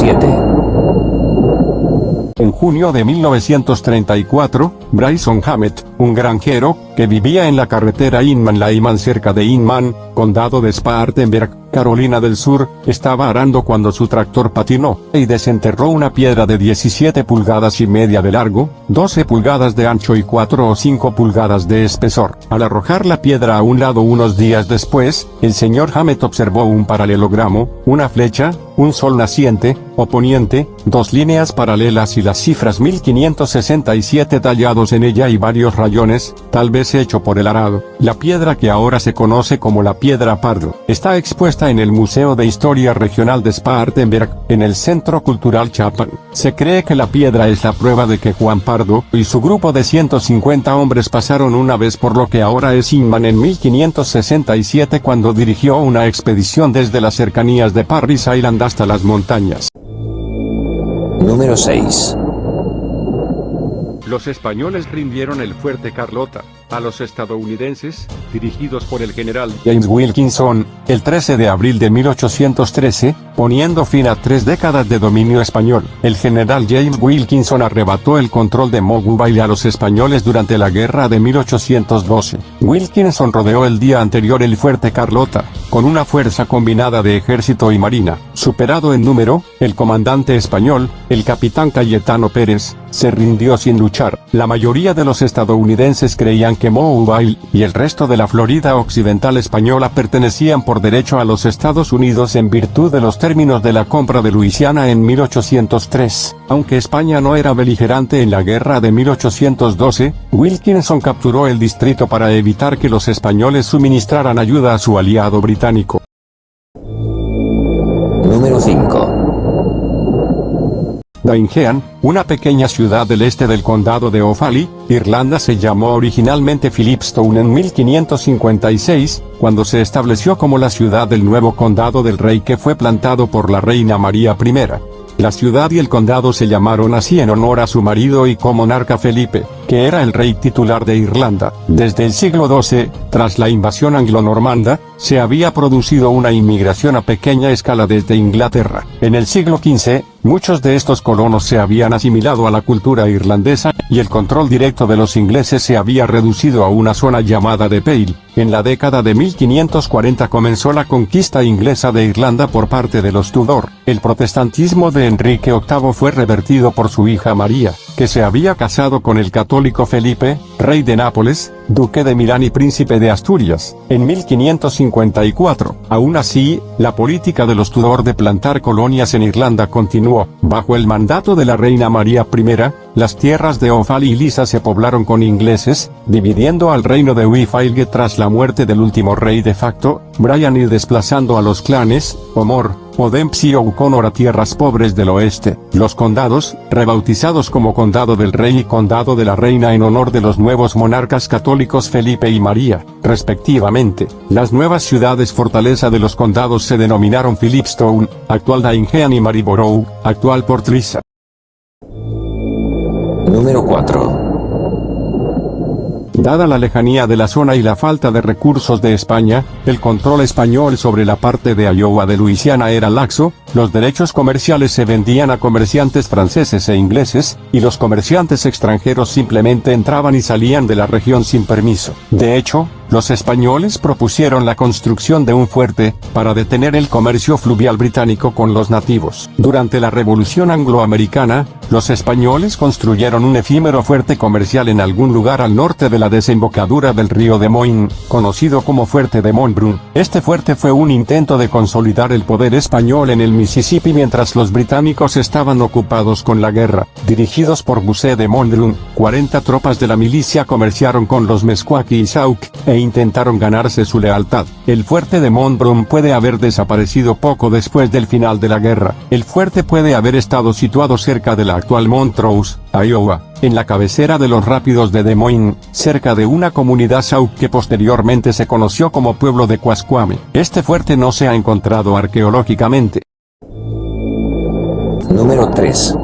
7. En junio de 1934, Bryson Hammett, un granjero, que vivía en la carretera Inman-Lyman cerca de Inman, condado de Spartanburg, Carolina del Sur, estaba arando cuando su tractor patinó, y desenterró una piedra de 17 pulgadas y media de largo, 12 pulgadas de ancho y 4 o 5 pulgadas de espesor. Al arrojar la piedra a un lado unos días después, el señor Hammett observó un paralelogramo, una flecha, un sol naciente, o poniente, dos líneas paralelas y las cifras 1567 tallados en ella y varios rayones, tal vez hecho por el arado. La piedra que ahora se conoce como la Piedra Pardo, está expuesta en el Museo de Historia Regional de Spartanburg, en el Centro Cultural Chapman. Se cree que la piedra es la prueba de que Juan Pardo y su grupo de 150 hombres pasaron una vez por lo que ahora es Inman en 1567 cuando dirigió una expedición desde las cercanías de Parris Island hasta las montañas. Número 6. Los españoles rindieron el fuerte Carlota a los estadounidenses, dirigidos por el general James Wilkinson, el 13 de abril de 1813, poniendo fin a 3 décadas de dominio español. El general James Wilkinson arrebató el control de Mobile a los españoles durante la guerra de 1812. Wilkinson rodeó el día anterior el fuerte Carlota, con una fuerza combinada de ejército y marina. Superado en número, el comandante español, el capitán Cayetano Pérez, se rindió sin luchar. La mayoría de los estadounidenses creían que Mobile y el resto de la Florida Occidental española pertenecían por derecho a los Estados Unidos en virtud de los términos de la compra de Luisiana en 1803. Aunque España no era beligerante en la guerra de 1812, Wilkinson capturó el distrito para evitar que los españoles suministraran ayuda a su aliado británico. Número 5. Daingean, una pequeña ciudad del este del condado de Offaly, Irlanda, se llamó originalmente Philipstown en 1556, cuando se estableció como la ciudad del nuevo condado del rey que fue plantado por la reina María I. La ciudad y el condado se llamaron así en honor a su marido y comonarca Felipe, que era el rey titular de Irlanda. Desde el siglo XII, tras la invasión anglo-normanda, se había producido una inmigración a pequeña escala desde Inglaterra. En el siglo XV, muchos de estos colonos se habían asimilado a la cultura irlandesa, y el control directo de los ingleses se había reducido a una zona llamada de Pale. En la década de 1540 comenzó la conquista inglesa de Irlanda por parte de los Tudor. El protestantismo de Enrique VIII fue revertido por su hija María, que se había casado con el católico Felipe, rey de Nápoles, duque de Milán y príncipe de Asturias, en 1554. Aún así, la política de los Tudor de plantar colonias en Irlanda continuó. Bajo el mandato de la reina María I, las tierras de Offaly y Lisa se poblaron con ingleses, dividiendo al reino de Wyfilge tras la muerte del último rey de facto, Brian, y desplazando a los clanes O'More, O'Dempsey o O'Connor a tierras pobres del oeste. Los condados, rebautizados como Condado del Rey y Condado de la Reina en honor de los nuevos monarcas católicos Felipe y María, respectivamente. Las nuevas ciudades fortaleza de los condados se denominaron Philipstown, actual Daingean, y Maryborough, actual Port Lisa. Número 4. Dada la lejanía de la zona y la falta de recursos de España, el control español sobre la parte de Iowa de Luisiana era laxo, los derechos comerciales se vendían a comerciantes franceses e ingleses, y los comerciantes extranjeros simplemente entraban y salían de la región sin permiso. De hecho, los españoles propusieron la construcción de un fuerte, para detener el comercio fluvial británico con los nativos. Durante la Revolución Angloamericana, los españoles construyeron un efímero fuerte comercial en algún lugar al norte de la desembocadura del río Des Moines, conocido como Fuerte de Montbrun. Este fuerte fue un intento de consolidar el poder español en el Mississippi mientras los británicos estaban ocupados con la guerra. Dirigidos por Busse de Montbrun, 40 tropas de la milicia comerciaron con los Meskwaki y Sauk, e intentaron ganarse su lealtad. El fuerte de Montbrun puede haber desaparecido poco después del final de la guerra. El fuerte puede haber estado situado cerca de la actual Montrose, Iowa, en la cabecera de los rápidos de Des Moines, cerca de una comunidad Sauk que posteriormente se conoció como pueblo de Quasquame. Este fuerte no se ha encontrado arqueológicamente. Número 3.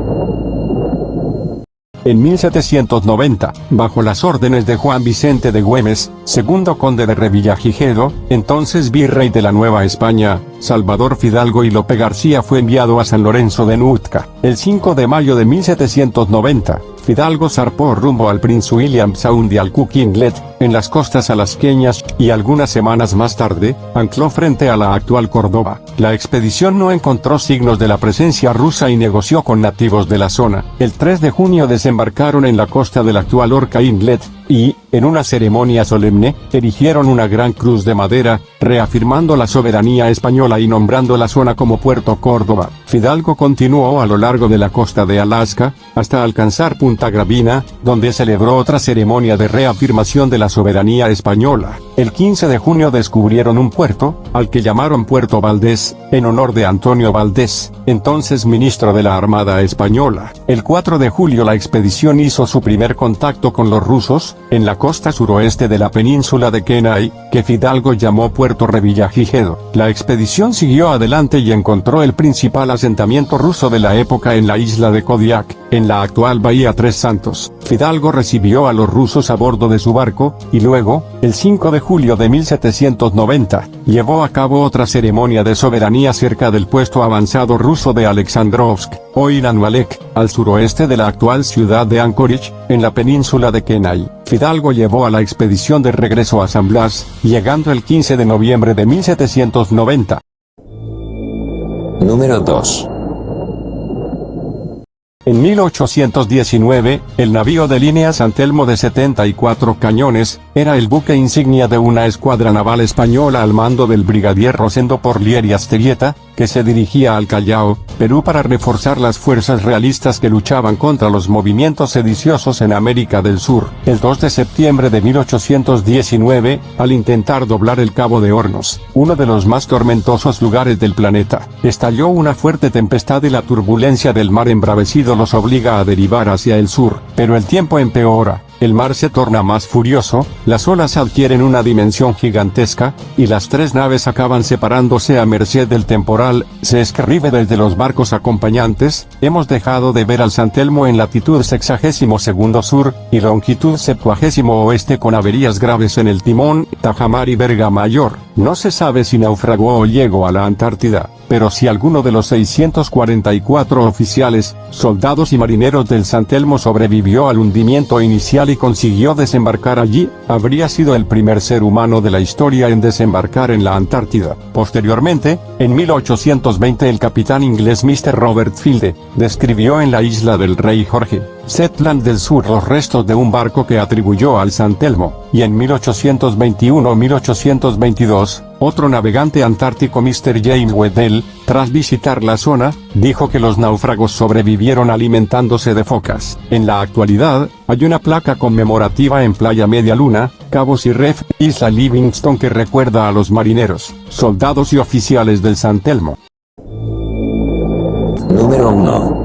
En 1790, bajo las órdenes de Juan Vicente de Güemes, segundo conde de Revillagigedo, entonces virrey de la Nueva España, Salvador Fidalgo y Lope García fue enviado a San Lorenzo de Nootka. El 5 de mayo de 1790, Fidalgo zarpó rumbo al Prince William Sound y al Cook Inlet, en las costas alasqueñas, y algunas semanas más tarde, ancló frente a la actual Córdoba. La expedición no encontró signos de la presencia rusa y negoció con nativos de la zona. El 3 de junio desembarcaron en la costa del actual Orca Inlet, y, en una ceremonia solemne, erigieron una gran cruz de madera, reafirmando la soberanía española y nombrando la zona como Puerto Córdoba. Fidalgo continuó a lo largo de la costa de Alaska, hasta alcanzar Punta Gravina, donde celebró otra ceremonia de reafirmación de la soberanía española. El 15 de junio descubrieron un puerto, al que llamaron Puerto Valdés, en honor de Antonio Valdés, entonces ministro de la Armada Española. El 4 de julio la expedición hizo su primer contacto con los rusos, en la costa suroeste de la península de Kenai, que Fidalgo llamó Puerto Revillagigedo. La expedición siguió adelante y encontró el principal asentamiento ruso de la época en la isla de Kodiak, en la actual Bahía Tres Santos. Fidalgo recibió a los rusos a bordo de su barco, y luego, el 5 de julio de 1790, llevó a cabo otra ceremonia de soberanía cerca del puesto avanzado ruso de Alexandrovsk, o Ilhanalek, al suroeste de la actual ciudad de Anchorage, en la península de Kenai. Fidalgo llevó a la expedición de regreso a San Blas, llegando el 15 de noviembre de 1790. Número 2. En 1819, el navío de línea San Telmo de 74 cañones, era el buque insignia de una escuadra naval española al mando del brigadier Rosendo Porlier y Asterieta, que se dirigía al Callao, Perú, para reforzar las fuerzas realistas que luchaban contra los movimientos sediciosos en América del Sur. El 2 de septiembre de 1819, al intentar doblar el Cabo de Hornos, uno de los más tormentosos lugares del planeta, estalló una fuerte tempestad y la turbulencia del mar embravecido los obliga a derivar hacia el sur, pero el tiempo empeora. El mar se torna más furioso, las olas adquieren una dimensión gigantesca, y las tres naves acaban separándose a merced del temporal. Se escribe desde los barcos acompañantes: hemos dejado de ver al San Telmo en latitud 62° sur, y longitud 70° oeste, con averías graves en el timón, tajamar y verga mayor. No se sabe si naufragó o llegó a la Antártida, pero si alguno de los 644 oficiales, soldados y marineros del San Telmo sobrevivió al hundimiento inicial y consiguió desembarcar allí, habría sido el primer ser humano de la historia en desembarcar en la Antártida. Posteriormente, en 1820, el capitán inglés Mr. Robert Fielde describió en la isla del Rey Jorge, Shetland del Sur, los restos de un barco que atribuyó al San Telmo, y en 1821-1822, otro navegante antártico, Mr. James Weddell, tras visitar la zona, dijo que los náufragos sobrevivieron alimentándose de focas. En la actualidad, hay una placa conmemorativa en Playa Media Luna, Cabo Sirref, Isla Livingston, que recuerda a los marineros, soldados y oficiales del San Telmo. Número 1.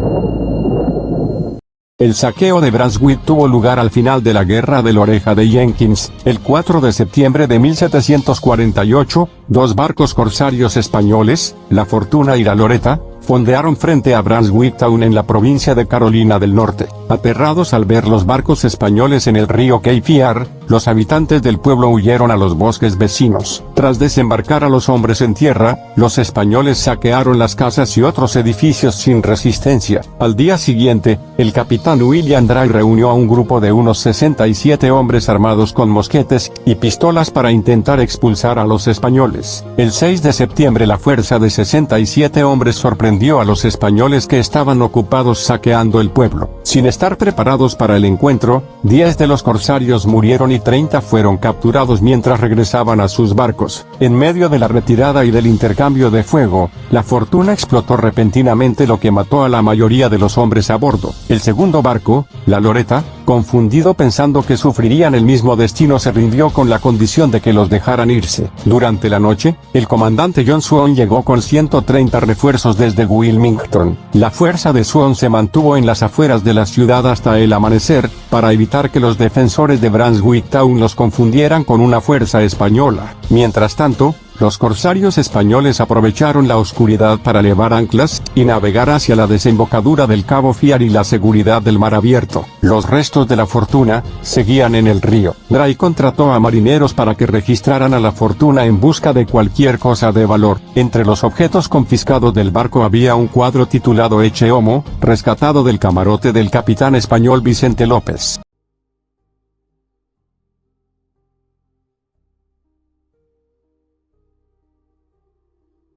El saqueo de Brunswick tuvo lugar al final de la Guerra de la Oreja de Jenkins, el 4 de septiembre de 1748. Dos barcos corsarios españoles, la Fortuna y la Loreta, fondearon frente a Brunswick Town en la provincia de Carolina del Norte. Aterrados al ver los barcos españoles en el río Cape Fear, los habitantes del pueblo huyeron a los bosques vecinos. Tras desembarcar a los hombres en tierra, los españoles saquearon las casas y otros edificios sin resistencia. Al día siguiente, el capitán William Dry reunió a un grupo de unos 67 hombres armados con mosquetes y pistolas para intentar expulsar a los españoles. El 6 de septiembre, la fuerza de 67 hombres sorprendió a los españoles, que estaban ocupados saqueando el pueblo. Sin estar preparados para el encuentro, 10 de los corsarios murieron y 30 fueron capturados mientras regresaban a sus barcos. En medio de la retirada y del intercambio de fuego, la Fortuna explotó repentinamente, lo que mató a la mayoría de los hombres a bordo. El segundo barco, la Loreta, confundido pensando que sufrirían el mismo destino, se rindió con la condición de que los dejaran irse. Durante la noche, el comandante John Swan llegó con 130 refuerzos desde Wilmington. La fuerza de Swan se mantuvo en las afueras de la ciudad hasta el amanecer, para evitar que los defensores de Brunswick Town los confundieran con una fuerza española. Mientras tanto, Los corsarios españoles aprovecharon la oscuridad para levar anclas y navegar hacia la desembocadura del Cabo Fiar y la seguridad del mar abierto. Los restos de la Fortuna seguían en el río. Gray contrató a marineros para que registraran a la Fortuna en busca de cualquier cosa de valor. Entre los objetos confiscados del barco había un cuadro titulado Ecce Homo, rescatado del camarote del capitán español Vicente López.